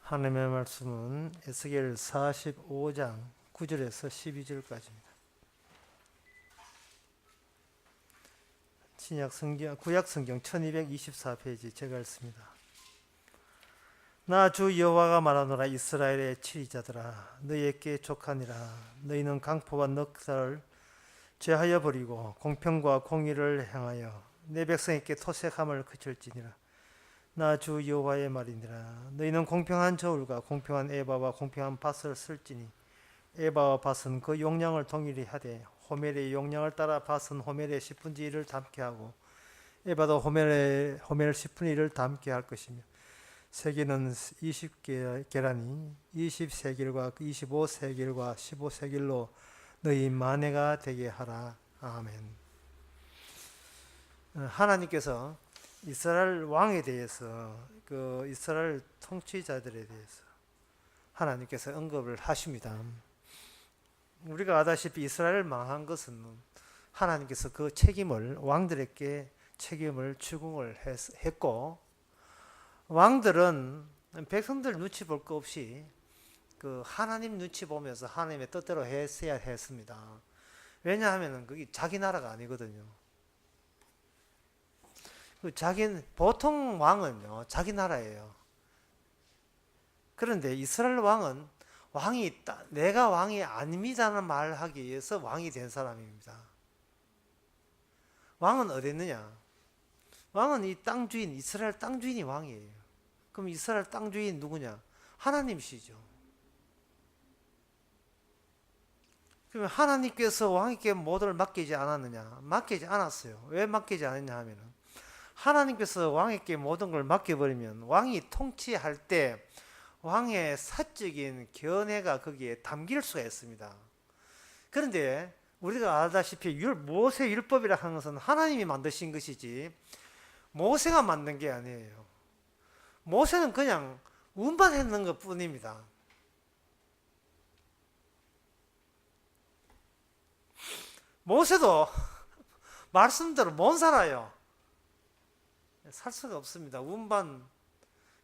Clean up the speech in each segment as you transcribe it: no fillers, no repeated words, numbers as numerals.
하나님의 말씀은 에스겔 45장 9절에서 12절까지입니다. 구약 성경 1224페이지 제가 읽습니다. 나 주 여호와가 말하노라. 이스라엘의 치리자들아, 너희에게 족하니라. 너희는 강포와 넉살을 제하여 버리고 공평과 공의를 행하여 내 백성에게 토색함을 그칠지니라. 나 주 여호와의 말이니라. 너희는 공평한 저울과 공평한 에바와 공평한 밭을 쓸지니 에바와 밭은 그 용량을 동일히 하되 호멜의 용량을 따라 밭은 호멜의 10분의 1을 담게 하고 에바도 호멜 10분의 1을 담게 할 것이며 세겔은 20계란이 20세겔과 25세겔과 15세겔로 너희 만회가 되게 하라. 아멘. 하나님께서 이스라엘 왕에 대해서, 그 이스라엘 통치자들에 대해서 하나님께서 언급을 하십니다. 우리가 아다시피 이스라엘 망한 것은 하나님께서 그 책임을 왕들에게 책임을 추궁을 했고, 왕들은 백성들 눈치 볼 거 없이 그 하나님 눈치 보면서 하나님의 뜻대로 했어야 했습니다. 왜냐하면 그게 자기 나라가 아니거든요. 보통 왕은요, 자기 나라예요. 그런데 이스라엘 왕은 내가 왕이 아닙니다는 말을 하기 위해서 왕이 된 사람입니다. 왕은 어디 있느냐? 왕은 이 땅 주인, 이스라엘 땅 주인이 왕이에요. 그럼 이스라엘 땅 주인 누구냐? 하나님이시죠. 그러면 하나님께서 왕에게 모두를 맡기지 않았느냐? 맡기지 않았어요. 왜 맡기지 않았냐 하면은 하나님께서 왕에게 모든 걸 맡겨버리면 왕이 통치할 때 왕의 사적인 견해가 거기에 담길 수가 있습니다. 그런데 우리가 알다시피 모세 율법이라 하는 것은 하나님이 만드신 것이지 모세가 만든 게 아니에요. 모세는 그냥 운반했는 것 뿐입니다. 모세도 말씀대로 못 살아요. 살 수가 없습니다. 운반.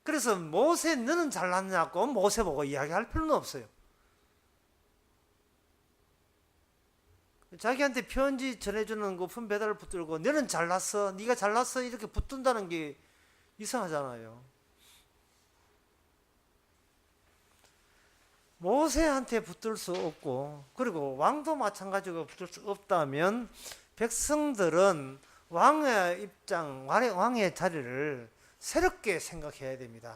그래서 모세 너는 잘났냐고 모세 보고 이야기할 필요는 없어요. 자기한테 편지 전해주는 거품 배달을 붙들고 너는 잘났어, 네가 잘났어 이렇게 붙든다는 게 이상하잖아요. 모세한테 붙들 수 없고, 그리고 왕도 마찬가지로 붙들 수 없다면 백성들은 왕의 입장, 왕의 자리를 새롭게 생각해야 됩니다.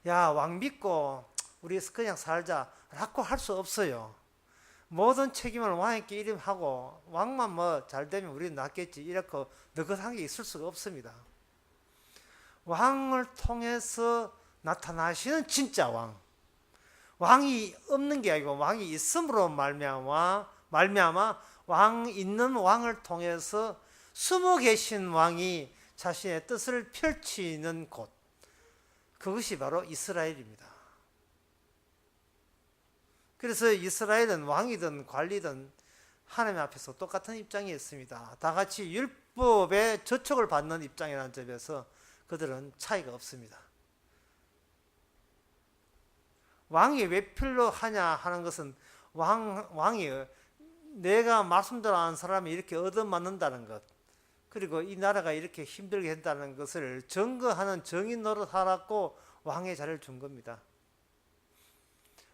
야, 왕 믿고 우리 그냥 살자라고 할 수 없어요. 모든 책임을 왕에게 이름하고 왕만 뭐 잘 되면 우리는 낫겠지 이렇게 느긋한 게 있을 수가 없습니다. 왕을 통해서 나타나시는 진짜 왕. 왕이 없는 게 아니고 왕이 있음으로 말미암아 왕 있는 왕을 통해서 숨어 계신 왕이 자신의 뜻을 펼치는 곳, 그것이 바로 이스라엘입니다. 그래서 이스라엘은 왕이든 관리든 하나님 앞에서 똑같은 입장이 있습니다. 다 같이 율법의 저촉을 받는 입장이라는 점에서 그들은 차이가 없습니다. 왕이 왜 필요하냐 하는 것은 왕이 내가 말씀대로 하는 사람이 이렇게 얻어맞는다는 것, 그리고 이 나라가 이렇게 힘들게 한다는 것을 증거하는 정인 노릇하라고 왕의 자리를 준 겁니다.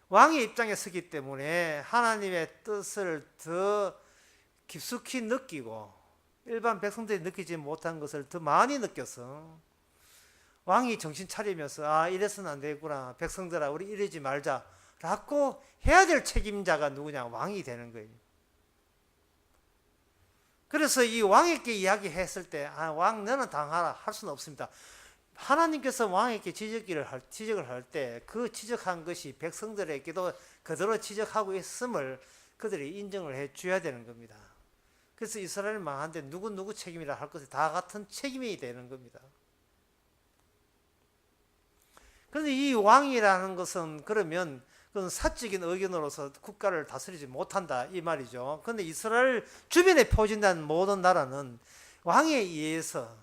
왕의 입장에 서기 때문에 하나님의 뜻을 더 깊숙이 느끼고 일반 백성들이 느끼지 못한 것을 더 많이 느껴서 왕이 정신 차리면서 이래서는 안 되구나, 백성들아 우리 이러지 말자 라고 해야 될 책임자가 누구냐? 왕이 되는 거예요. 그래서 이 왕에게 이야기했을 때 왕 너는 당하라 할 수는 없습니다. 하나님께서 왕에게 지적을 할 때 그 지적한 것이 백성들에게도 그대로 지적하고 있음을 그들이 인정을 해 줘야 되는 겁니다. 그래서 이스라엘 망한데 누구 책임이라 할 것이 다 같은 책임이 되는 겁니다. 그런데 이 왕이라는 것은 그러면 그건 사적인 의견으로서 국가를 다스리지 못한다 이 말이죠. 그런데 이스라엘 주변에 펴진다는 모든 나라는 왕에 의해서,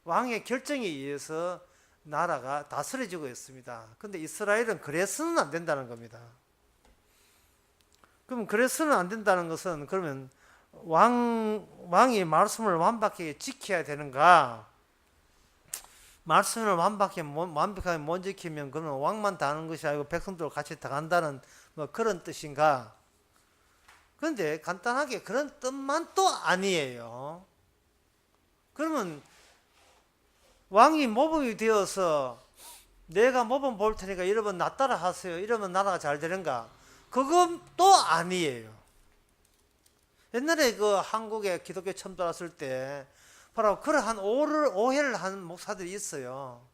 왕의 결정에 의해서 나라가 다스려지고 있습니다. 근데 이스라엘은 그래서는 안 된다는 겁니다. 그럼 그래서는 안 된다는 것은 그러면 왕이 말씀을 완벽하게 지켜야 되는가? 말씀을 완벽하게 못 지키면 그러면 왕만 다 하는 것이 아니고 백성들과 같이 다 간다는 뭐 그런 뜻인가? 그런데 간단하게 그런 뜻만 또 아니에요. 그러면 왕이 모범이 되어서 내가 모범 볼 테니까 여러분 나 따라 하세요. 이러면 나라가 잘 되는가? 그건 또 아니에요. 옛날에 그 한국에 기독교 처음 들어왔을 때 바로 그러한 오해를 하는 목사들이 있어요.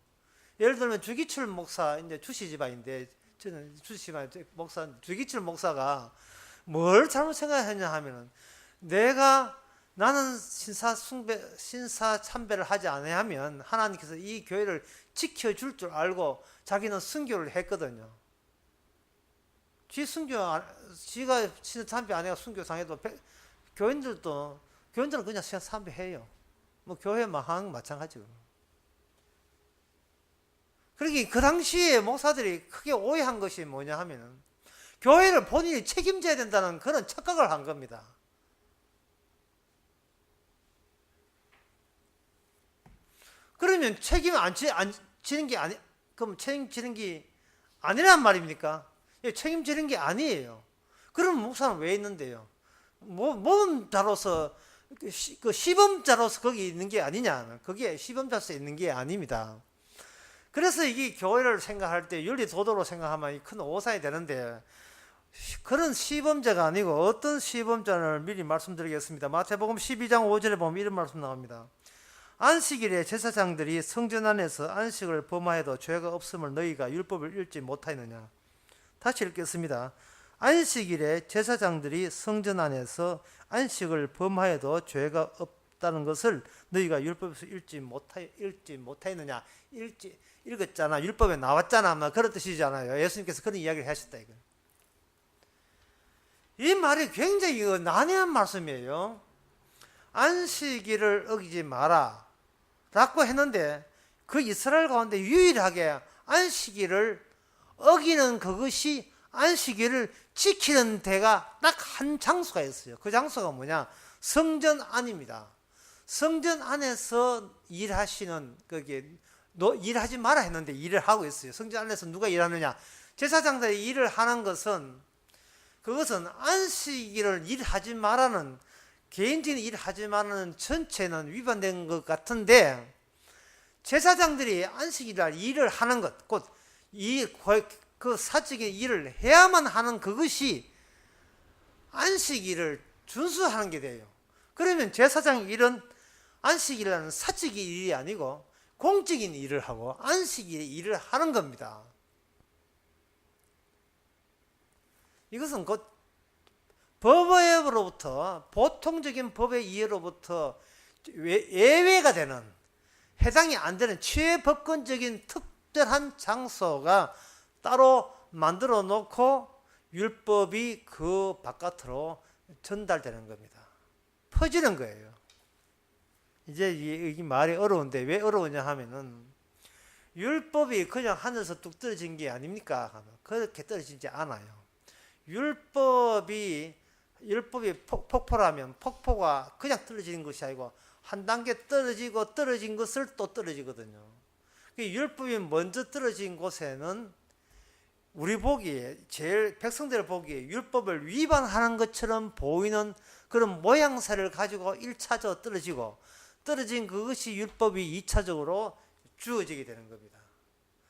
예를 들면 주기철 목사, 이제 주시 집안인데 저는 주시 집안 목사 주기철 목사가 뭘 잘못 생각했냐 하면은 나는 신사 참배를 하지 않으면 하나님께서 이 교회를 지켜줄 줄 알고 자기는 순교를 했거든요. 지가 신사 참배 안 해가 순교 당해도 교인들은 그냥 신사 참배해요. 뭐 교회 마항 마찬가지고. 그러기 그 당시에 목사들이 크게 오해한 것이 뭐냐 하면은 교회를 본인이 책임져야 된다는 그런 착각을 한 겁니다. 그러면 책임 안 지는 게 그럼 책임지는 게 아니란 말입니까? 예, 책임지는 게 아니에요. 그럼 목사는 왜 있는데요? 모범자로서 그 시범자로서 거기 있는 게 아니냐? 그게 시범자로서 있는 게 아닙니다. 그래서 이게 교회를 생각할 때 윤리도덕으로 생각하면 큰 오산이 되는데 그런 시범자가 아니고 어떤 시범자를 미리 말씀드리겠습니다. 마태복음 12장 5절에 보면 이런 말씀 나옵니다. 안식일에 제사장들이 성전 안에서 안식을 범하여도 죄가 없음을 너희가 율법을 읽지 못하였느냐. 다시 읽겠습니다. 안식일에 제사장들이 성전 안에서 안식을 범하여도 죄가 없다는 것을 너희가 율법에서 읽지 못하였느냐. 읽었잖아. 율법에 나왔잖아. 뭐 그런 뜻이잖아요. 예수님께서 그런 이야기를 하셨다. 이거. 이 말이 굉장히 난해한 말씀이에요. 안식일을 어기지 마라 라고 했는데 그 이스라엘 가운데 유일하게 안식일을 어기는 그것이 안식일을 지키는 데가 딱 한 장소가 있어요. 그 장소가 뭐냐? 성전 안입니다. 성전 안에서 일하시는 그게 일하지 마라 했는데 일을 하고 있어요. 성전 안에서 누가 일하느냐? 제사장들이 일을 하는 것은 그것은 안식일을 일하지 마라는 개인적인 일하지 마라는 전체는 위반된 것 같은데 제사장들이 안식일날 일을 하는 것, 곧 그 사직의 일을 해야만 하는 그것이 안식일을 준수하는 게 돼요. 그러면 제사장 일은 안식일이라는 사직의 일이 아니고 공적인 일을 하고 안식일의 일을 하는 겁니다. 이것은 곧 법으로부터 보통적인 법의 이해로부터 예외가 되는 해당이 안 되는 최법권적인 특별한 장소가 따로 만들어 놓고 율법이 그 바깥으로 전달되는 겁니다. 퍼지는 거예요. 이제 이 말이 어려운데 왜 어려우냐 하면은 율법이 그냥 하늘에서 뚝 떨어진 게 아닙니까? 그렇게 떨어지지 않아요. 율법이 폭포라면 폭포가 그냥 떨어지는 것이 아니고 한 단계 떨어지고 떨어진 것을 또 떨어지거든요. 율법이 먼저 떨어진 곳에는 우리 보기에 제일 백성들 보기에 율법을 위반하는 것처럼 보이는 그런 모양새를 가지고 1차적으로 떨어지고 떨어진 그것이 율법이 2차적으로 주어지게 되는 겁니다.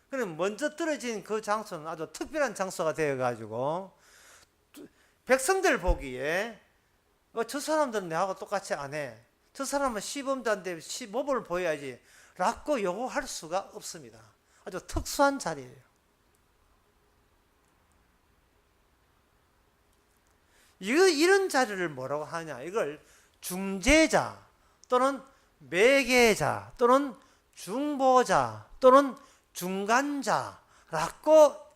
그럼 먼저 떨어진 그 장소는 아주 특별한 장소가 되어 가지고 백성들 보기에 저 사람들은 내하고 똑같이 안 해. 저 사람은 시범자인데 모범을 보여야지 라고 요구할 수가 없습니다. 아주 특수한 자리예요. 이런 자리를 뭐라고 하냐? 이걸 중재자 또는 매개자 또는 중보자 또는 중간자라고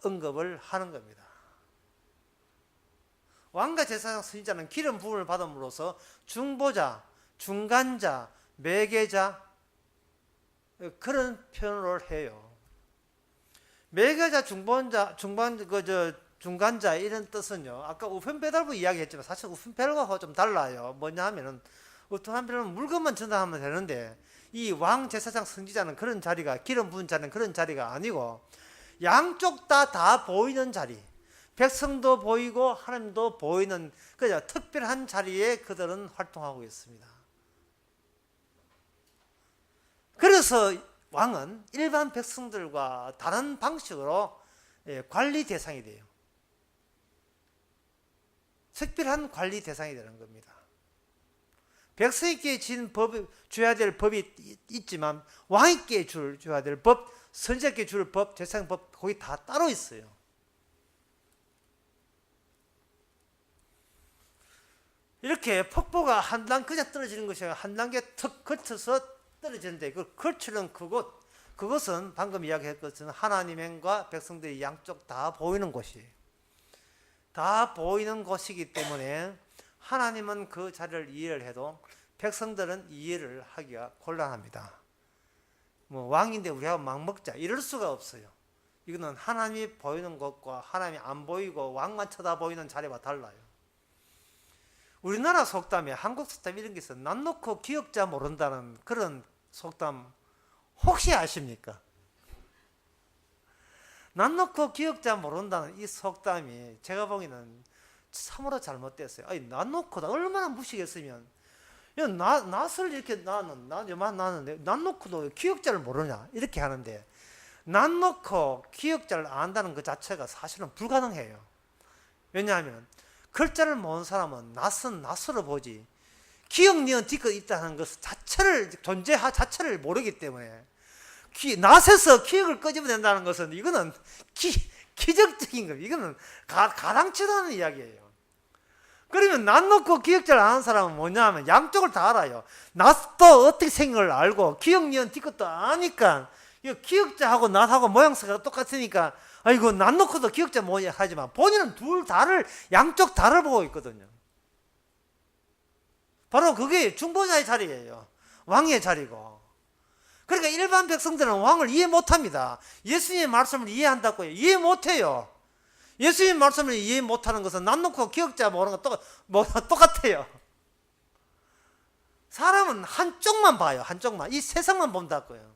언급을 하는 겁니다. 왕과 제사장 선지자는 기름 부음을 받음으로써 중보자, 중간자, 매개자 그런 표현을 해요. 매개자, 중간자 이런 뜻은요. 아까 우편배달부 이야기했지만 사실 우편배달과 좀 달라요. 뭐냐 하면은 우편배달은 물건만 전달하면 되는데 이 왕 제사장 선지자는 그런 자리가, 기름 부은 자는 그런 자리가 아니고 양쪽 다 보이는 자리, 백성도 보이고 하나님도 보이는 그냥 특별한 자리에 그들은 활동하고 있습니다. 그래서 왕은 일반 백성들과 다른 방식으로 관리 대상이 돼요. 특별한 관리 대상이 되는 겁니다. 백성에게 줘야 될 법이 있지만 왕에게 줘야 될 법, 선지자에게 줄 법, 제사장법 거기 다 따로 있어요. 이렇게 폭포가 한 단 그냥 떨어지는 것이 아니라 한 단계 턱 거쳐서 떨어지는데 그 거치는 그것은 방금 이야기했던 것은 하나님과 백성들이 양쪽 다 보이는 곳이에요. 다 보이는 곳이기 때문에 하나님은 그 자리를 이해를 해도 백성들은 이해를 하기가 곤란합니다. 뭐 왕인데 우리하고 막 먹자 이럴 수가 없어요. 이거는 하나님이 보이는 것과 하나님이 안 보이고 왕만 쳐다보이는 자리와 달라요. 우리나라 속담에 한국 속담 이런 게 있어요. 난 놓고 기억자 모른다는 그런 속담 혹시 아십니까? 난 놓고 기억자 모른다는 이 속담이 제가 보기에는 참으로 잘못됐어요. 아니, 난 놓고 얼마나 무식했으면 낫을 이렇게 나는 난 놓고도 기억자를 모르냐 이렇게 하는데 난 놓고 기억자를 안다는 그 자체가 사실은 불가능해요. 왜냐하면 글자를 모르는 사람은 낯은 낯으로 보지 기억 니은 뒤끝 있다는 것 자체를 존재 자체를 모르기 때문에 낯에서 기억을 끄집어낸다는 것은 이거는 기적적인 겁니다. 이거는 가당치도 않은 이야기예요. 그러면 낯 놓고 기억자를 아는 사람은 뭐냐 하면 양쪽을 다 알아요. 낯도 어떻게 생긴 걸 알고 기억 니은 뒤끝도 아니까 기억자하고 낯하고 모양새가 똑같으니까 아이고 낯 놓고도 기억자 뭐냐 하지만 본인은 양쪽 다를 보고 있거든요. 바로 그게 중보자의 자리예요. 왕의 자리고. 그러니까 일반 백성들은 왕을 이해 못합니다. 예수님의 말씀을 이해한다고요. 이해 못해요. 예수님 말씀을 이해 못하는 것은 난 놓고 기억자 모르는 거 똑같아요. 사람은 한쪽만 봐요. 한쪽만. 이 세상만 본다고요.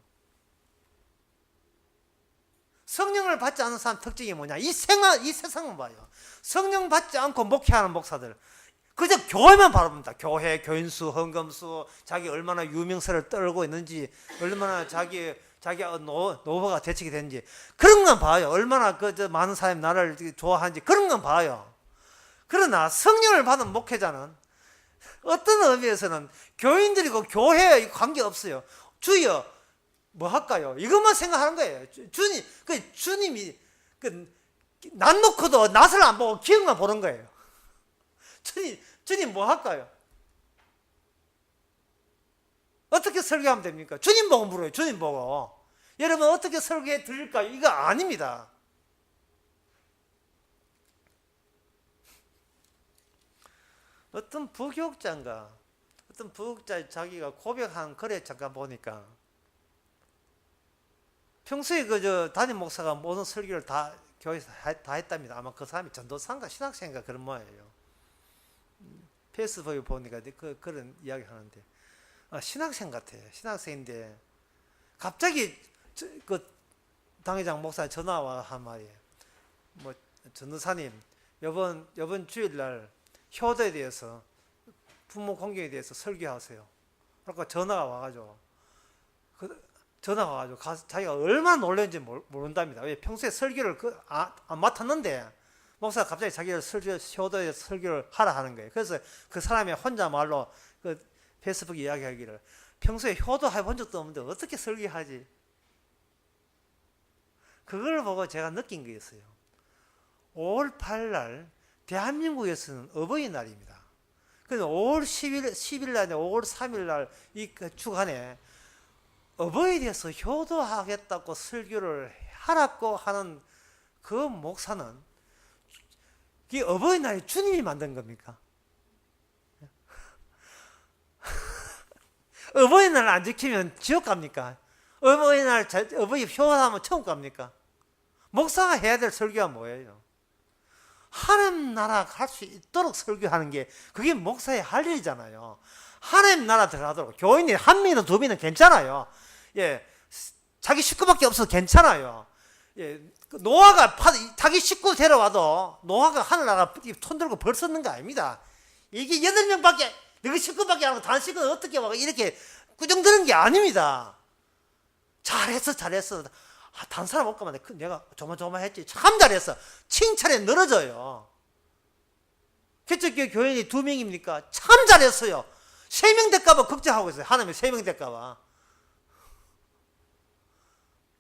성령을 받지 않은 사람 특징이 뭐냐? 이 세상만 봐요. 성령 받지 않고 목회하는 목사들 그저 교회만 바라봅니다. 교회, 교인수, 헌금수, 자기 얼마나 유명세를 떨고 있는지, 얼마나 자기가 노후가 대책이 되는지 그런 건 봐요. 얼마나 많은 사람이 나를 좋아하는지 그런 건 봐요. 그러나 성령을 받은 목회자는 어떤 의미에서는 교인들이고 교회에 관계없어요. 주여 뭐 할까요? 이것만 생각하는 거예요. 주님이 낯 놓고도 낯을 안 보고 기억만 보는 거예요. 주님 뭐 할까요? 어떻게 설교하면 됩니까? 주님 보고 물어요. 주님 보고. 여러분 어떻게 설교해 드릴까요? 이거 아닙니다. 어떤 부교육자인가 자기가 고백한 글에 잠깐 보니까 평소에 담임 목사가 모든 설교를 다 교회에서 다 했답니다. 아마 그 사람이 전도사인가 신학생인가 그런 모양이에요. 페이스북에 보니까 그런 이야기 하는데 신학생 같아요. 신학생인데 갑자기 당회장 목사 전화와 한 말이에요. 뭐 전도사님 이번 주일날 효도에 대해서 부모 공경에 대해서 설교하세요. 그러니까 전화가 와가지고 자기가 얼마나 놀랐는지 모른답니다. 왜 평소에 설교를 안 맡았는데 목사가 갑자기 자기를 효도에 설교를 하라 하는 거예요. 그래서 그 사람이 혼자 말로 페이스북 이야기하기를 평소에 효도 해본 적도 없는데 어떻게 설교하지? 그걸 보고 제가 느낀 게 있어요. 5월 8일 대한민국에서는 어버이날입니다. 그래서 5월 10일 날, 5월 3일 날 이 주간에 어버이에 대해서 효도하겠다고 설교를 하라고 하는 그 목사는 이 어버이날이 주님이 만든 겁니까? 어버이날 안 지키면 지옥 갑니까? 어버이 효도하면 천국 갑니까? 목사가 해야 될 설교가 뭐예요? 하나님 나라 갈 수 있도록 설교하는 게 그게 목사의 할 일이잖아요. 하나님 나라 들어가도록 교인이 한 명이든 두 명이든 괜찮아요. 예, 자기 식구밖에 없어도 괜찮아요. 예, 노아가 자기 식구 데려와도 노아가 하늘나라 손 들고 벌 섰는 거 아닙니다. 이게 8명밖에 너희 식구밖에 안 하고 다른 식구는 어떻게 막 이렇게 꾸정드는 게 아닙니다. 잘했어. 다른 사람 없고만 내가 조마조마했지. 참 잘했어. 칭찬에 늘어져요. 개척교회 교인이 2명입니까? 참 잘했어요. 3명 될까봐 걱정하고 있어요. 하나님이 3명 될까봐.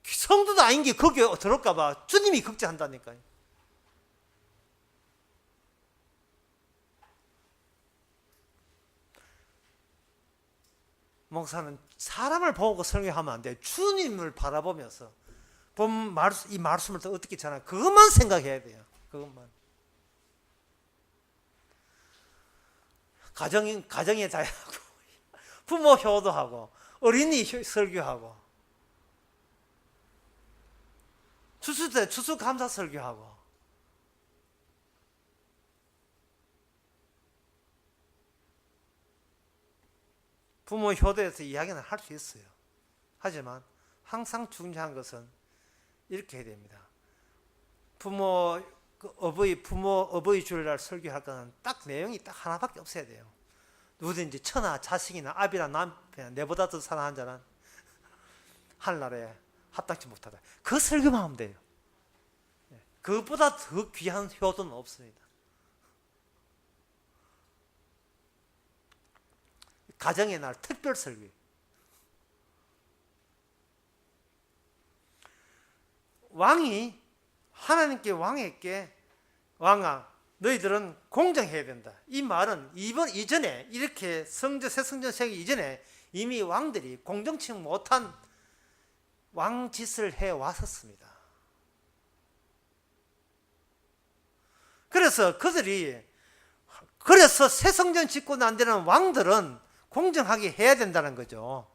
성도도 아닌 게 거기에 들어올까봐 주님이 걱정한다니까요. 목사는 사람을 보고 설교하면 안 돼요. 주님을 바라보면서 이 말씀을 또 어떻게 전하 그것만 생각해야 돼요. 그것만. 가정의 자유하고 부모 효도하고 어린이 설교하고 추수감사 설교하고 부모 효도에서 이야기는 할 수 있어요. 하지만 항상 중요한 것은 이렇게 해야 됩니다. 어버이 주일날 설교할 거는 딱 내용이 딱 하나밖에 없어야 돼요. 누구든지 처나 자식이나 아비나 남편 내보다 더 사랑하는 자는 하늘나라에 합당치 못하다. 그 설교만 하면 돼요. 그것보다 더 귀한 효도는 없습니다. 가정의 날 특별 설교. 하나님께 왕에게 왕아 너희들은 공정해야 된다. 이 말은 이전에 이렇게 새 성전 세기 이전에 이미 왕들이 공정치 못한 왕짓을 해 왔었습니다. 그래서 새 성전 짓고 난 데는 왕들은 공정하게 해야 된다는 거죠.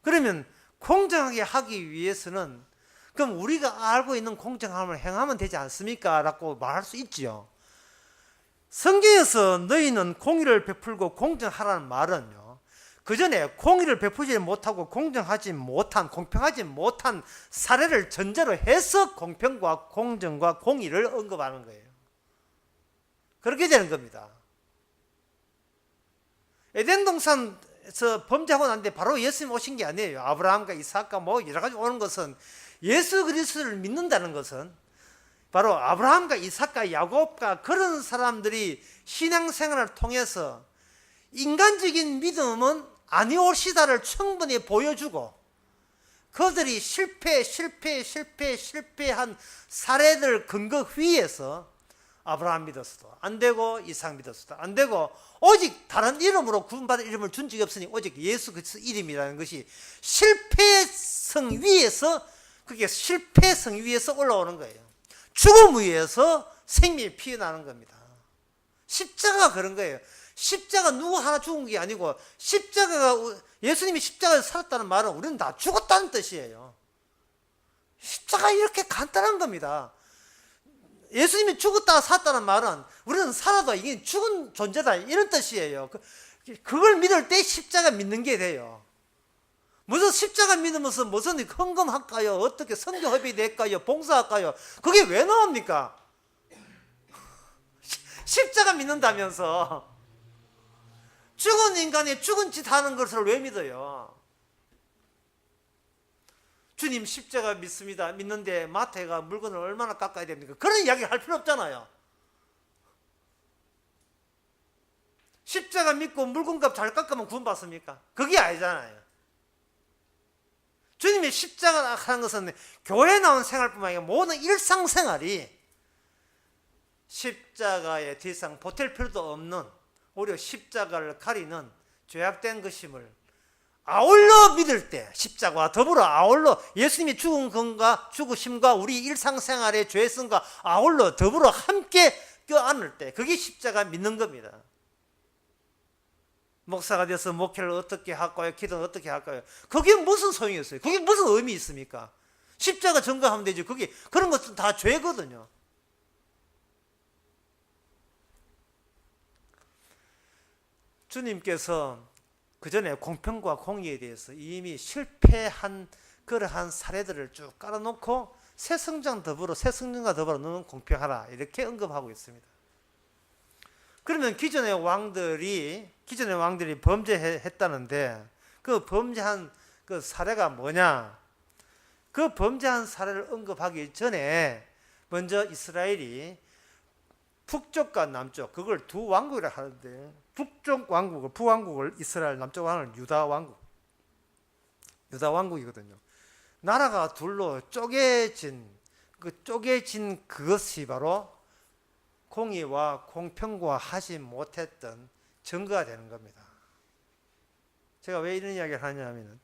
그러면 공정하게 하기 위해서는 그럼 우리가 알고 있는 공정함을 행하면 되지 않습니까? 라고 말할 수 있지요. 성경에서 너희는 공의를 베풀고 공정하라는 말은요, 그 전에 공의를 베푸지 못하고 공평하지 못한 사례를 전제로 해서 공평과 공정과 공의를 언급하는 거예요. 그렇게 되는 겁니다. 에덴 동산에서 범죄하고 난데 바로 예수님 오신 게 아니에요. 아브라함과 이삭과 여러 가지 오는 것은 예수 그리스도를 믿는다는 것은 바로 아브라함과 이삭과 야곱과 그런 사람들이 신앙생활을 통해서 인간적인 믿음은 아니올시다를 충분히 보여주고 그들이 실패한 사례들 근거 위에서 아브라함 믿었어도 안 되고 이삭 믿었어도 안 되고 오직 다른 이름으로 구원받을 이름을 준 적이 없으니 오직 예수 그리스도 이름이라는 것이 실패성 위에서 올라오는 거예요. 죽음 위에서 생명이 피어나는 겁니다. 십자가가 그런 거예요. 십자가 누구 하나 죽은 게 아니고 예수님이 십자가에서 살았다는 말은 우리는 다 죽었다는 뜻이에요. 십자가 이렇게 간단한 겁니다. 예수님이 죽었다 살았다는 말은 우리는 살아도 이게 죽은 존재다 이런 뜻이에요. 그걸 믿을 때 십자가 믿는 게 돼요. 무슨 십자가 믿으면서 무슨 헌금할까요? 어떻게 선교협의 될까요? 봉사할까요? 그게 왜 나옵니까? 십자가 믿는다면서 죽은 인간이 죽은 짓 하는 것을 왜 믿어요? 주님 십자가 믿는데 마태가 물건을 얼마나 깎아야 됩니까? 그런 이야기를 할 필요 없잖아요. 십자가 믿고 물건값 잘 깎으면 구원받습니까? 그게 아니잖아요. 주님이 십자가 하는 것은 교회에 나온 생활뿐만 아니라 모든 일상생활이 십자가의 뒷상 보탤 필요도 없는 오히려 십자가를 가리는 죄악된 것임을 아울러 믿을 때 십자가와 더불어 아울러 예수님이 죽으심과 우리 일상생활의 죄성과 아울러 더불어 함께 껴안을 때 그게 십자가 믿는 겁니다. 목사가 돼서 목회를 어떻게 할까요? 기도는 어떻게 할까요? 그게 무슨 소용이 있어요? 그게 무슨 의미 있습니까? 십자가 전가하면 되지. 그게 그런 것은 다 죄거든요. 주님께서 그 전에 공평과 공의에 대해서 이미 실패한 그러한 사례들을 쭉 깔아놓고 새 성전과 더불어 너는 공평하라 이렇게 언급하고 있습니다. 그러면 기존의 왕들이 범죄했다는데 그 범죄한 그 사례가 뭐냐? 그 범죄한 사례를 언급하기 전에 먼저 이스라엘이 북쪽과 남쪽 그걸 두 왕국이라 하는데 북왕국을 이스라엘, 남쪽 왕국을 유다 왕국이거든요. 나라가 둘로 쪼개진 그것이 바로 공의와 공평과 하지 못했던 증거가 되는 겁니다. 제가 왜 이런 이야기를 하냐면은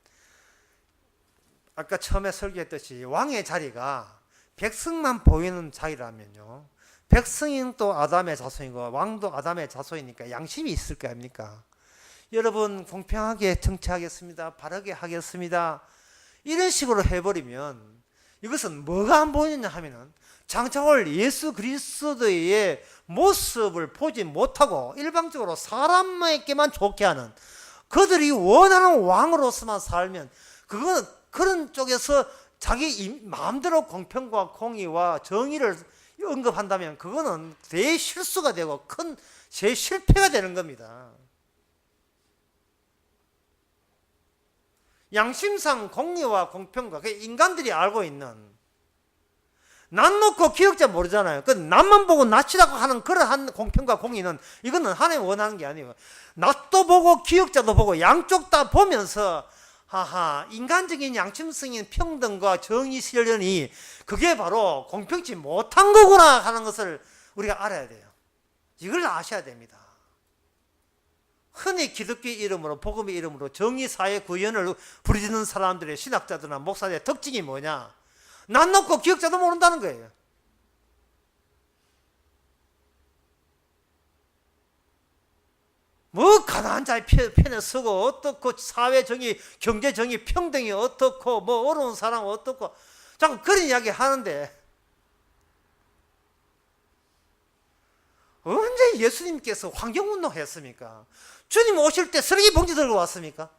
아까 처음에 설계했듯이 왕의 자리가 백성만 보이는 자리라면요. 백성인 또 아담의 자손이고 왕도 아담의 자손이니까 양심이 있을 거 아닙니까? 여러분 공평하게 정치하겠습니다. 바르게 하겠습니다. 이런 식으로 해버리면 이것은 뭐가 안 보이느냐 하면은 장차올 예수 그리스도의 모습을 보지 못하고 일방적으로 사람에게만 좋게 하는 그들이 원하는 왕으로서만 살면 그거는 그런 쪽에서 자기 마음대로 공평과 공의와 정의를 언급한다면 그거는 대실수가 되고 큰 대실패가 되는 겁니다. 양심상 공의와 공평과 인간들이 알고 있는 남 놓고 기억자 모르잖아요. 그 남만 보고 낯이라고 하는 그러한 공평과 공의는 이거는 하나님 원하는 게 아니에요. 낯도 보고 기억자도 보고 양쪽 다 보면서 인간적인 양심성인 평등과 정의 실현이 그게 바로 공평치 못한 거구나 하는 것을 우리가 알아야 돼요. 이걸 아셔야 됩니다. 흔히 기독교 이름으로 복음의 이름으로 정의사회 구현을 부르짖는 사람들의 신학자들이나 목사들의 특징이 뭐냐? 난 놓고 기억자도 모른다는 거예요. 뭐 가난한 자의 편에 서고 어떻고 사회정의, 경제정의, 평등이 어떻고 뭐 어려운 사람 어떻고 자꾸 그런 이야기 하는데 언제 예수님께서 환경운동 했습니까? 주님 오실 때 쓰레기 봉지 들고 왔습니까?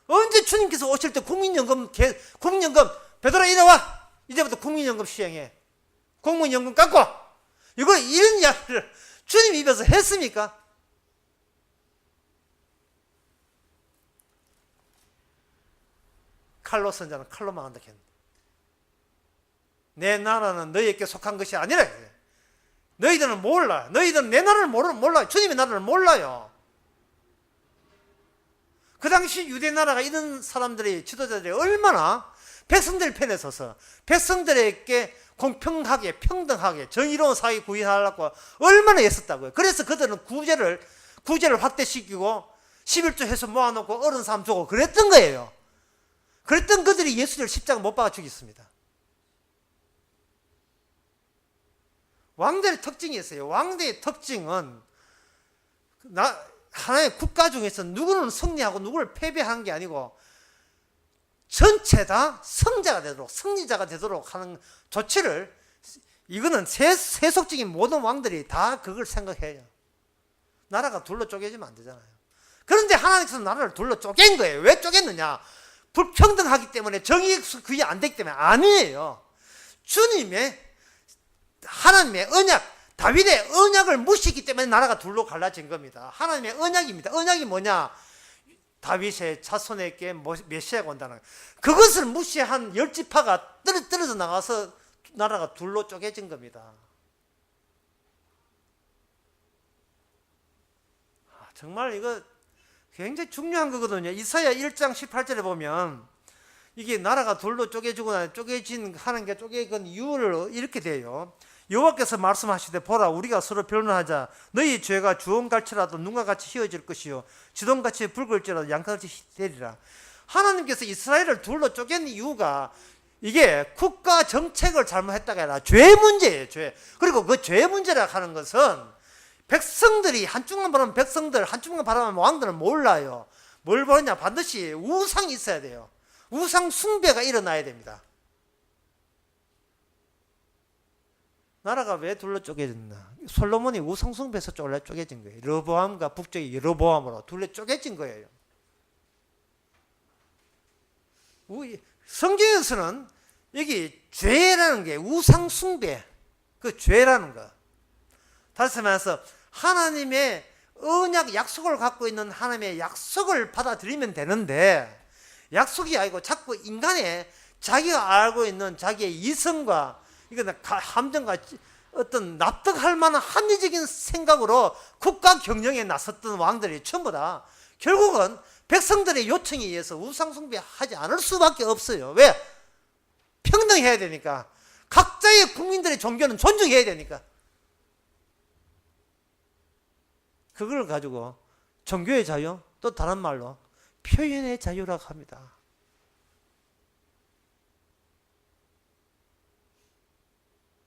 언제 주님께서 오실 때 국민연금 베드로 일어나 이제부터 국민연금 시행해 국민연금 깎고 이런 이야기를 주님 입에서 했습니까? 칼로 선자는 칼로 망한다 했는데 내 나라는 너희에게 속한 것이 아니라 너희들은 몰라. 너희들은 내 나라를 몰라. 주님의 나라를 몰라요. 그 당시 유대 나라가 이런 사람들이 지도자들이 얼마나 백성들 편에 서서 백성들에게 공평하게 평등하게 정의로운 사회 구현하려고 얼마나 애썼다고요. 그래서 그들은 구제를 확대시키고 11조 해서 모아놓고 어른 사람 주고 그랬던 거예요. 그랬던 그들이 예수를 십자가 못 박아 죽였습니다. 왕들의 특징이 있어요. 왕들의 특징은 하나의 국가 중에서 누구는 승리하고 누구를 패배하는 게 아니고 전체 다 승리자가 되도록 하는 조치를 이거는 세속적인 모든 왕들이 다 그걸 생각해요. 나라가 둘로 쪼개지면 안 되잖아요. 그런데 하나님께서 나라를 둘로 쪼갠 거예요. 왜 쪼갰느냐? 불평등하기 때문에 정의 그게 안 되기 때문에 아니에요. 하나님의 언약, 다윗의 언약을 무시했기 때문에 나라가 둘로 갈라진 겁니다. 하나님의 언약입니다. 언약이 뭐냐? 다윗의 자손에게 메시아가 온다는 거예요. 그것을 무시한 열지파가 떨어져 나가서 나라가 둘로 쪼개진 겁니다. 정말 이거 굉장히 중요한 거거든요. 이사야 1장 18절에 보면 이게 나라가 둘로 쪼개진 이유를 이렇게 돼요. 여호와께서 말씀하시되 보라 우리가 서로 변론하자 너희 죄가 주홍같이라도 눈과 같이 희어질 것이요 지동같이 붉을지라도 양같이 되리라. 하나님께서 이스라엘을 둘로 쪼갠 이유가 이게 국가 정책을 잘못했다가 아니라 죄 문제예요. 죄. 그리고 그 죄 문제라 하는 것은 백성들이 한쪽만 바라면 백성들 한쪽만 바라면 왕들은 몰라요. 뭘 보느냐? 반드시 우상이 있어야 돼요. 우상 숭배가 일어나야 됩니다. 나라가 왜 둘러 쪼개졌나? 솔로몬이 우상 숭배에서 쪼개진 거예요. 르호보암과 북쪽의 르호보암으로 둘러 쪼개진 거예요. 성경에서는 여기 죄라는 게 우상 숭배, 그 죄라는 거. 다시 말해서 하나님의 언약 약속을 갖고 있는 하나님의 약속을 받아들이면 되는데, 약속이 아니고 자꾸 인간의 자기가 알고 있는 자기의 이성과 이거는 함정과 어떤 납득할 만한 합리적인 생각으로 국가 경영에 나섰던 왕들이 전부 다 결국은 백성들의 요청에 의해서 우상숭배하지 않을 수밖에 없어요. 왜? 평등해야 되니까. 각자의 국민들의 종교는 존중해야 되니까. 그걸 가지고 종교의 자유, 또 다른 말로 표현의 자유라고 합니다.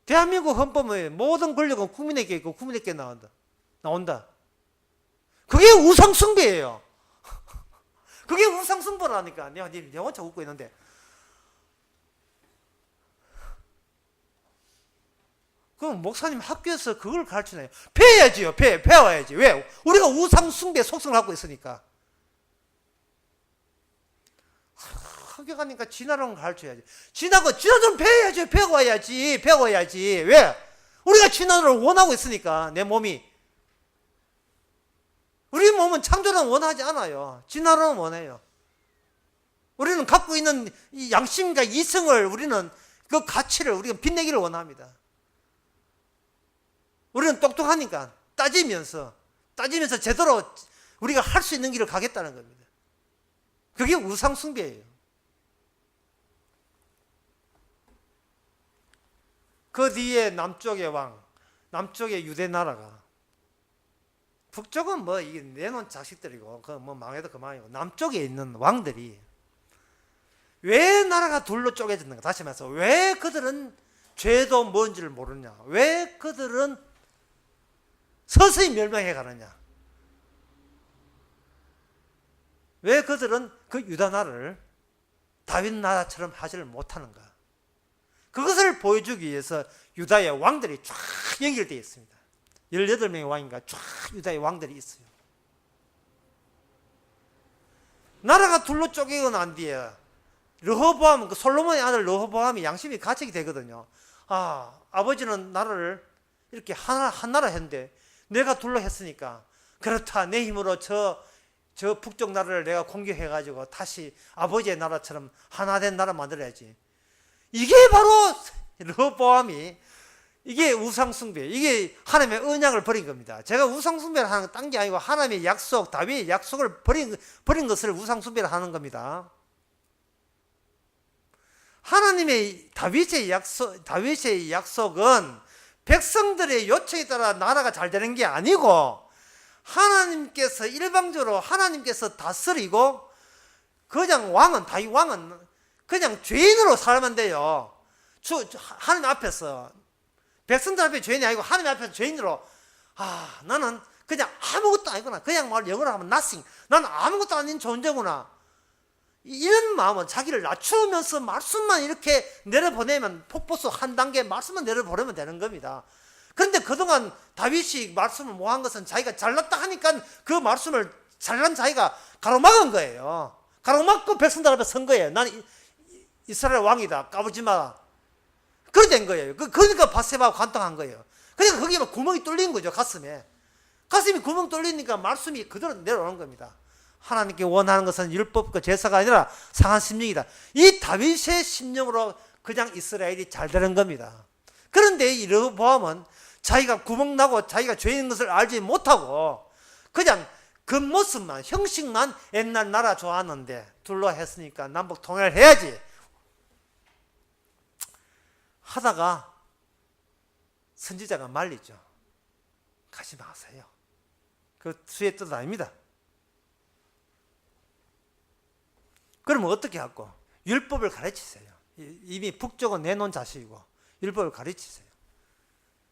대한민국 헌법의 모든 권력은 국민에게 있고 국민에게 나온다. 그게 우상숭배예요. 그게 우상숭배라니까. 내가 혼자 웃고 있는데. 그럼 목사님 학교에서 그걸 가르치나요? 배워야지요. 배워야지. 왜? 우리가 우상숭배 속성을 갖고 있으니까. 학교 가니까 진화론 가르쳐야지. 진화 좀 배워야지. 배워야지. 왜? 우리가 진화론을 원하고 있으니까. 내 몸이. 우리 몸은 창조론을 원하지 않아요. 진화론을 원해요. 우리는 갖고 있는 이 양심과 이성을, 우리는 그 가치를 우리가 빛내기를 원합니다. 우리는 똑똑하니까 따지면서 제대로 우리가 할 수 있는 길을 가겠다는 겁니다. 그게 우상숭배예요. 그 뒤에 남쪽의 왕, 남쪽의 유대 나라가, 북쪽은 뭐 이게 내놓은 자식들이고 그 뭐 망해도 그만이고, 남쪽에 있는 왕들이 왜 나라가 둘로 쪼개졌는가? 다시 말해서 왜 그들은 죄도 뭔지를 모르냐? 왜 그들은 서서히 멸망해 가느냐? 왜 그들은 그 유다 나라를 다윗 나라처럼 하지를 못하는가? 그것을 보여주기 위해서 유다의 왕들이 쫙 연결되어 있습니다. 18명의 왕인가 쫙 유다의 왕들이 있어요. 나라가 둘로 쪼개고 난 뒤에 르호보암, 그 솔로몬의 아들 르호보암이 양심이 가책이 되거든요. 아버지는 나라를 이렇게 한 나라 했는데 내가 둘로 했으니까, 그렇다, 내 힘으로 저 북쪽 나라를 내가 공격해가지고 다시 아버지의 나라처럼 하나 된 나라 만들어야지. 이게 바로 르호보암이, 이게 우상숭배, 이게 하나님의 언약을 버린 겁니다. 제가 우상숭배를 하는 건 딴 게 아니고 하나님의 약속, 다윗의 약속을 버린 것을 우상숭배를 하는 겁니다. 하나님의 다윗의 약속은 백성들의 요청에 따라 나라가 잘 되는 게 아니고, 하나님께서 일방적으로 하나님께서 다스리고, 그냥 다윗 왕은 그냥 죄인으로 살면 돼요. 하나님 앞에서, 백성들 앞에 죄인이 아니고 하나님 앞에서 죄인으로, 나는 그냥 아무것도 아니구나. 그냥 영어로 하면 nothing. 나는 아무것도 아닌 존재구나. 이런 마음은 자기를 낮추면서 말씀만 이렇게 내려보내면, 폭포수 한 단계 말씀만 내려보내면 되는 겁니다. 그런데 그동안 다윗이 말씀을 못한 것은 자기가 잘났다 하니까 그 말씀을 잘난 자기가 가로막은 거예요. 가로막고 백성들 앞에 선 거예요. 나는 이스라엘 왕이다. 까부지 마라. 그렇게 된 거예요. 그러니까 바세바가 관통한 거예요. 그러니까 거기에 구멍이 뚫린 거죠. 가슴이 구멍 뚫리니까 말씀이 그대로 내려오는 겁니다. 하나님께 원하는 것은 율법과 제사가 아니라 상한 심령이다. 이 다윗의 심령으로 그냥 이스라엘이 잘 되는 겁니다. 그런데 이 르호보암은 자기가 구멍 나고 자기가 죄인 것을 알지 못하고 그냥 겉모습만, 형식만 옛날 나라 좋았는데 둘로 했으니까 남북 통일을 해야지 하다가 선지자가 말리죠. 가지 마세요. 그 수의 뜻 아닙니다. 그러면 어떻게 하고? 율법을 가르치세요. 이미 북쪽은 내놓은 자식이고 율법을 가르치세요.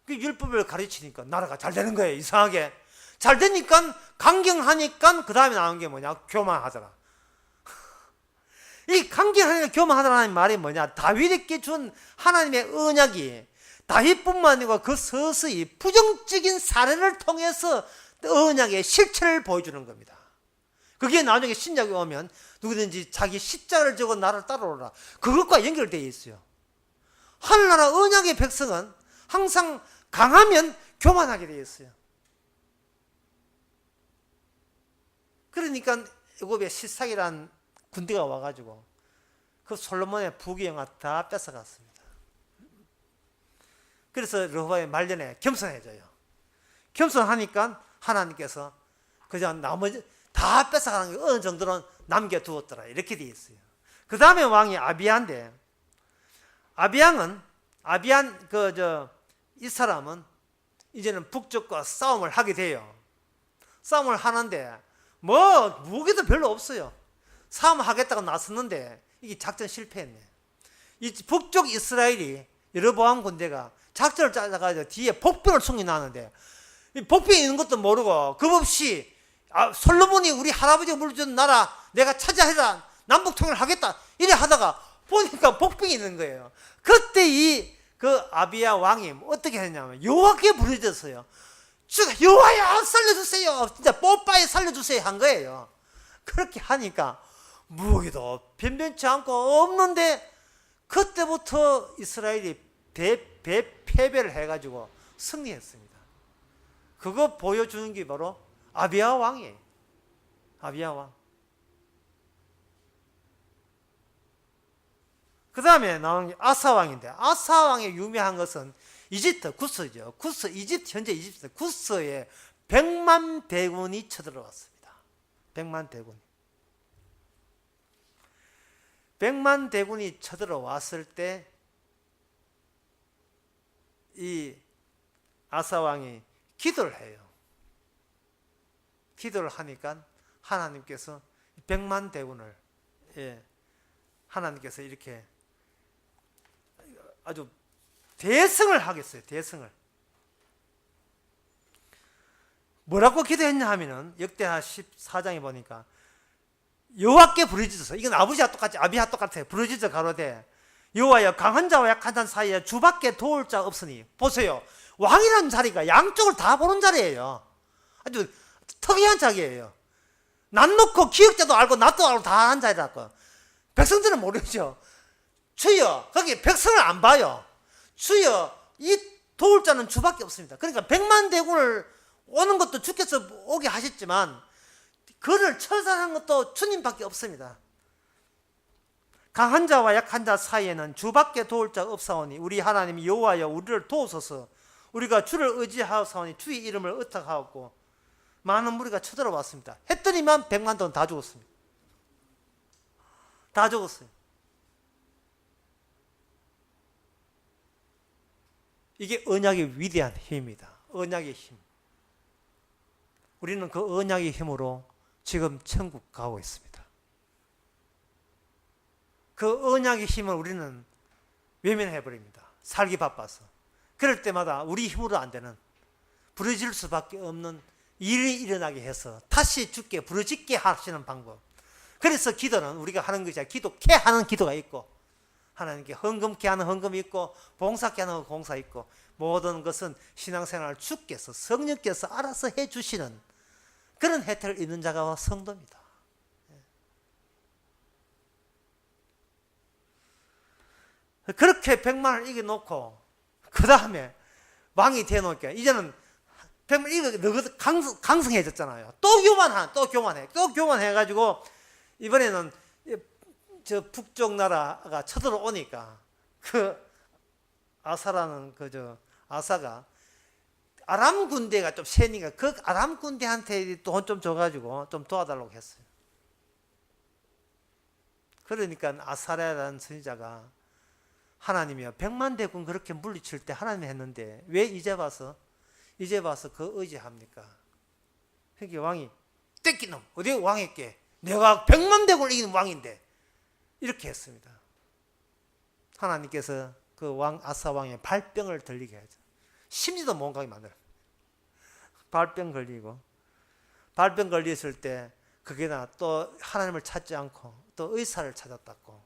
그 율법을 가르치니까 나라가 잘 되는 거예요. 이상하게 잘 되니까, 강경하니까 그 다음에 나온 게 뭐냐? 교만하더라. 이 강경하게 교만하다는 말이 뭐냐? 다윗에게 준 하나님의 언약이 다윗뿐만 아니고 그 서서히 부정적인 사례를 통해서 언약의 실체를 보여주는 겁니다. 그게 나중에 신약에 오면 누구든지 자기 십자가를 지고 나를 따라오라. 그것과 연결되어 있어요. 하늘나라 언약의 백성은 항상 강하면 교만하게 되어 있어요. 그러니까 애굽에 시삭이라는 군대가 와가지고 그 솔로몬의 부귀영화 다 뺏어갔습니다. 그래서 르호보암의 말년에 겸손해져요. 겸손하니까 하나님께서 그저 나머지 다 뺏어가는 게 어느 정도는 남겨두었더라. 이렇게 되어 있어요. 그 다음에 왕이 아비야인데, 이 사람은 이제는 북쪽과 싸움을 하게 돼요. 싸움을 하는데 뭐 무기도 별로 없어요. 싸움하겠다고 나섰는데 이게 작전 실패했네. 이 북쪽 이스라엘이 여로보암 군대가 작전을 짜가지고 뒤에 복병을 숨겨놨는데 복병이 있는 것도 모르고 겁없이 솔로몬이 우리 할아버지가 물려준 나라 내가 차지하라, 남북통일을 하겠다 이래 하다가 보니까 복병이 있는 거예요. 그때 그 아비야 왕이 어떻게 했냐면 여호와께 부르짖었어요. 여호와야 살려주세요. 진짜 뽀빠이 살려주세요 한 거예요. 그렇게 하니까 무기도 변변치 않고 없는데 그때부터 이스라엘이 패배를 해가지고 승리했습니다. 그거 보여주는 게 바로 아비야 왕이에요. 아비야 왕. 그 다음에 나온 게 아사 왕인데, 아사 왕의 유명한 것은 이집트 구스죠. 구스, 현재 이집트 구스에 100만 대군이 쳐들어왔습니다. 100만 대군. 100만 대군이 쳐들어왔을 때 이 아사 왕이 기도를 해요. 기도를 하니까 하나님께서 100만 대군을 하나님께서 이렇게 아주 대승을 하겠어요. 대승을. 뭐라고 기도했냐 하면은 역대하 14장에 보니까 여호와께 부르짖어서, 이건 아비야 똑같아요. 부르짖어 가로되 여호와여, 강한 자와 약한 자 사이에 주밖에 도울 자 없으니. 보세요. 왕이라는 자리가 양쪽을 다 보는 자리예요. 아주 특이한 자리예요. 난 놓고 기억자도 알고 낫도 알고 다 하는 자리라고. 백성들은 모르죠. 주여, 거기 백성을 안 봐요. 주여, 이 도울 자는 주밖에 없습니다. 그러니까 100만 대군을 오는 것도 주께서 오게 하셨지만 그를 처단한 것도 주님밖에 없습니다. 강한 자와 약한 자 사이에는 주밖에 도울 자 없사오니 우리 하나님 여호와여, 우리를 도우소서. 우리가 주를 의지하사오니 주의 이름을 의탁하옵고. 많은 무리가 쳐들어왔습니다. 했더니만 100만 돈 다 죽었습니다. 다 죽었어요. 이게 언약의 위대한 힘입니다. 언약의 힘. 우리는 그 언약의 힘으로 지금 천국 가고 있습니다. 그 언약의 힘을 우리는 외면해버립니다. 살기 바빠서. 그럴 때마다 우리 힘으로 안 되는, 부르짖을 수밖에 없는 일이 일어나게 해서 다시 주께 부르짖게 하시는 방법. 그래서 기도는 우리가 하는 것이 아니라 기도케 하는 기도가 있고, 하나님께 헌금케 하는 헌금이 있고, 봉사케 하는 봉사 있고, 모든 것은 신앙생활을 주께서, 성령께서 알아서 해주시는 그런 혜택을 입는 자가 성도입니다. 그렇게 100만을 이겨놓고 그 다음에 왕이 되어놓으니까 이제는 100만 이겨 강성해졌잖아요. 또 교만해가지고 이번에는 저 북쪽 나라가 쳐들어오니까 그 아사라는 아사가 아람 군대가 좀 세니까 그 아람 군대한테 돈 좀 줘가지고 좀 도와달라고 했어요. 그러니까 아사라라는 선지자가 하나님이요, 100만 대군 그렇게 물리칠 때 하나님이 했는데 왜 이제 와서 그 의지합니까? 그러니까 왕이 떼끼놈 어디 왕에게 내가 100만 대군을 이기는 왕인데 이렇게 했습니다. 하나님께서 그 왕 아사 왕의 발병을 들리게 하죠. 심지도 못 가게 만들어요. 발병 걸렸을 때 그게나 또 하나님을 찾지 않고 또 의사를 찾았다고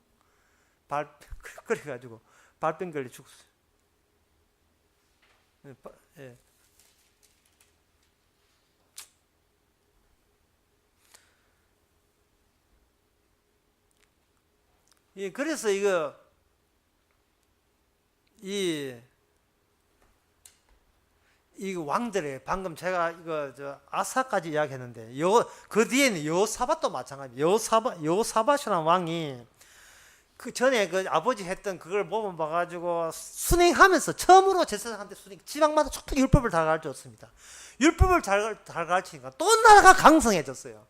그래가지고 발병 걸려 죽었어요. 예. 예, 그래서 이 왕들의 방금 제가 아사까지 이야기했는데 그 뒤에는 여호사밧도 마찬가지. 여호사밧이라는 왕이 그 전에 그 아버지 했던 그걸 모범 봐가지고 순행하면서 처음으로 제사장한테 지방마다 촉촉 율법을 다 가르쳤습니다. 율법을 잘 가르치니까 또 나라가 강성해졌어요.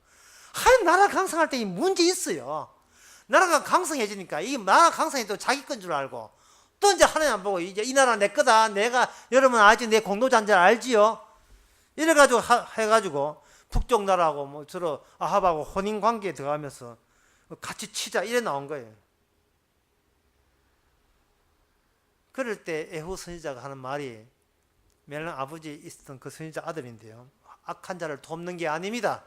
하여튼 나라 강성할 때 이 문제 있어요. 나라가 강성해지니까 이 나라 강성해도 자기 건 줄 알고 또 이제 하나님 안 보고 이제 이 나라 내 거다. 내가 여러분 아직 내 공로자인 줄 알지요? 이래가지고 해가지고 북쪽 나라하고 뭐 서로 아합하고 혼인 관계에 들어가면서 같이 치자 이래 나온 거예요. 그럴 때 에후 선지자가 하는 말이 멜랑 아버지 있었던 그 선지자 아들인데요. 악한 자를 돕는 게 아닙니다.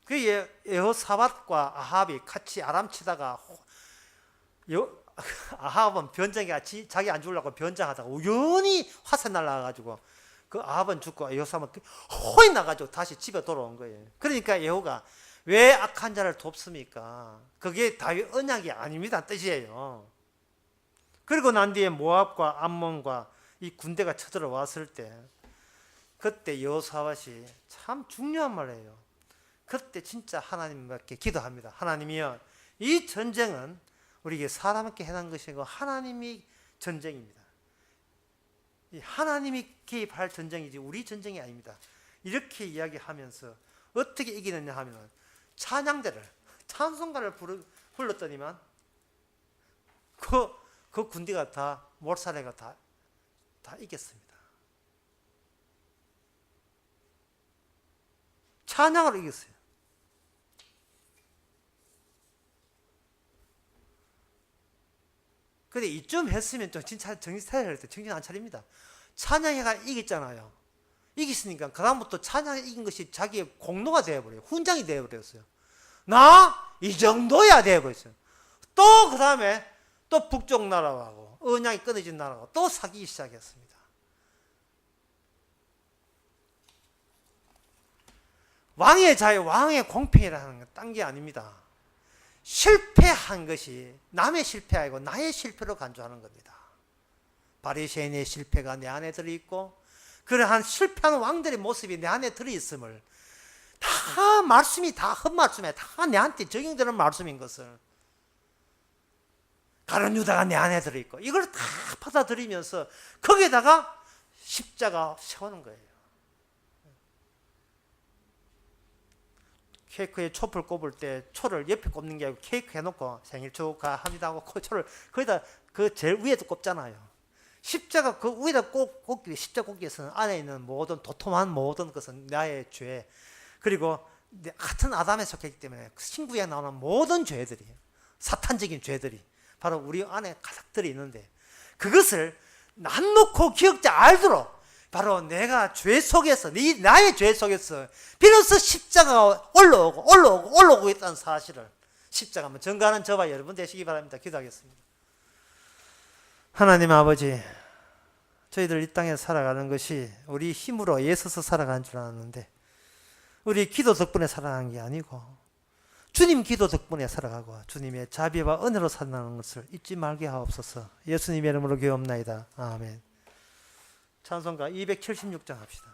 그 여호사밧과 아합이 같이 아람치다가 아합은 변장이 자기 안 죽으려고 변장하다가 우연히 화살 날라가지고 그 아합은 죽고 여호사밧은 호이 나가지고 다시 집에 돌아온 거예요. 그러니까 여호가 왜 악한 자를 돕습니까? 그게 다윗 언약이 아닙니다 뜻이에요. 그리고 난 뒤에 모압과 암몬과 이 군대가 쳐들어왔을 때 그때 여호사밧이 참 중요한 말이에요. 그때 진짜 하나님께 기도합니다. 하나님이여, 이 전쟁은 우리에게 사람에게 해난 것이 아니고 하나님이 전쟁입니다. 하나님이 개입할 전쟁이지 우리 전쟁이 아닙니다. 이렇게 이야기하면서 어떻게 이기느냐 하면 찬양대를 찬송가를 불렀더니만 그 군대가 다 몰살해가 다 이겼습니다. 찬양으로 이겼어요. 근데 이쯤 했으면 좀 진짜 정신 차려야 할 때 정신 안 차립니다. 찬양회가 이겼잖아요. 이겼으니까 그다음부터 찬양이 이긴 것이 자기의 공로가 되어버려요. 훈장이 되어버렸어요. 나 이 정도야 되어버렸어요. 또 그 다음에 또 북쪽 나라하고 언약이 끊어진 나라하고 또 사귀기 시작했습니다. 왕의 자유, 왕의 공평이라는 건 딴 게 아닙니다. 실패한 것이 남의 실패가 아니고 나의 실패로 간주하는 겁니다. 바리새인의 실패가 내 안에 들어있고 그러한 실패한 왕들의 모습이 내 안에 들어있음을 다 말씀이 다 헛말씀이야. 다 내한테 적용되는 말씀인 것을 가룟 유다가 내 안에 들어있고 이걸 다 받아들이면서 거기에다가 십자가 세우는 거예요. 케이크에 촛불 꼽을 때 초를 옆에 꼽는 게 아니고 케이크 해놓고 생일 축하합니다 하고 그 초를 거기다 그 제일 위에도 꼽잖아요. 십자가 그 위에다 꼽기 십자가 꼽기 위해서는 안에 있는 모든 도톰한 모든 것은 나의 죄 그리고 같은 아담에 속했기 때문에 신구약에 나오는 모든 죄들이 사탄적인 죄들이 바로 우리 안에 가득 들어있는데 그것을 난 놓고 기억자 알도록 바로 내가 죄 속에서 나의 죄 속에서 비로소 십자가가 올라오고 있다는 사실을 십자가 한번 증거하는 저와 여러분 되시기 바랍니다. 기도하겠습니다. 하나님 아버지, 저희들 이 땅에 살아가는 것이 우리 힘으로 애써서 살아가는 줄 알았는데 우리 기도 덕분에 살아가는 게 아니고 주님 기도 덕분에 살아가고 주님의 자비와 은혜로 살아가는 것을 잊지 말게 하옵소서. 예수님의 이름으로 기도합나이다. 아멘. 찬송가 276장 합시다.